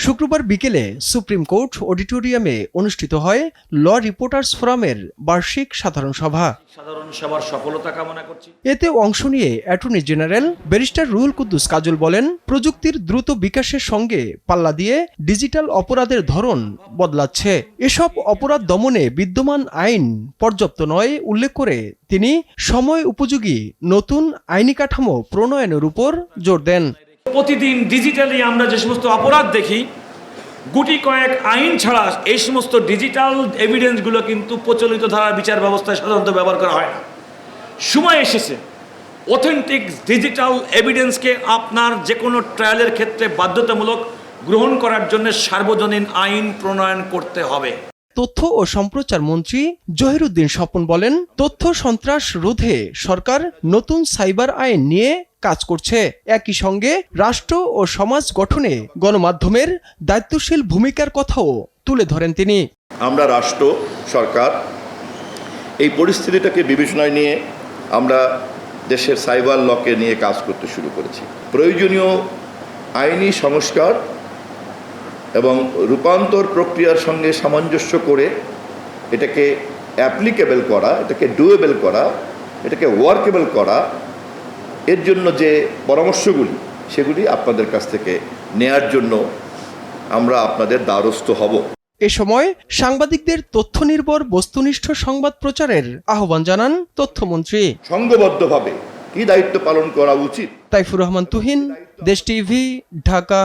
শুক্রবার বিকেলে supreme court অডিটোরিয়ামে অনুষ্ঠিত হয় ল রিপোর্টার্স ফোরামের বার্ষিক সাধারণ সভার সফলতা কামনা করছি। এতে অংশ নিয়ে attorney general barrister Ruhul Quddus Kajal বলেন, প্রযুক্তির দ্রুত বিকাশের সঙ্গে পাল্লা দিয়ে ডিজিটাল অপরাধের ধরন বদলাচ্ছে। এসব অপরাধ দমনে বিদ্যমান আইন পর্যাপ্ত নয় উল্লেখ করে তিনি সময় উপযোগী নতুন আইনি কাঠামো প্রণয়নের উপর জোর দেন। প্রতিদিন ডিজিটালি আমরা যে সমস্ত অপরাধ দেখি, গুটি কয়েক আইন ছাড়া এই সমস্ত ডিজিটাল এভিডেন্সগুলো কিন্তু প্রচলিত ধারা বিচার ব্যবস্থায় সাধারণত ব্যবহার করা হয় না। সময় এসেছে অথেন্টিক ডিজিটাল এভিডেন্সকে আপনার যে কোনো ট্রায়ালের ক্ষেত্রে বাধ্যতামূলক গ্রহণ করার জন্য সার্বজনীন আইন প্রণয়ন করতে হবে। তথ্য ও সম্প্রচার মন্ত্রী জহিরুদ্দিন স্বপন বলেন, তথ্য সন্ত্রাস রোধে সরকার নতুন সাইবার আইন নিয়ে কাজ করছে। একই সঙ্গে রাষ্ট্র ও সমাজ গঠনে গণমাধ্যমের দায়িত্বশীল ভূমিকার কথাও তুলে ধরেন তিনি। আমরা রাষ্ট্র সরকার এই পরিস্থিতিটাকে বিবেচনায় নিয়ে আমরা দেশের সাইবার লকে নিয়ে কাজ করতে শুরু করেছি। প্রয়োজনীয় আইনি সংস্কার এবং রূপান্তর প্রক্রিয়ার সঙ্গে সামঞ্জস্য করে এটাকে অ্যাপ্লিকেবল করা, এটাকে ডুয়েবল করা, এটাকে ওয়ার্কেবল করা, এর জন্য যে পরামর্শগুলি সেগুলি আপনাদের কাছ থেকে নেয়ার জন্য আমরা আপনাদের দ্বারস্থ হব। এ সময় সাংবাদিকদের তথ্য নির্ভর বস্তুনিষ্ঠ সংবাদ প্রচারের আহ্বান জানান তথ্যমন্ত্রী। সংঘবদ্ধভাবে কি দায়িত্ব পালন করা উচিত। তাইফুর রহমান তুহিন, দেশ টিভি, ঢাকা।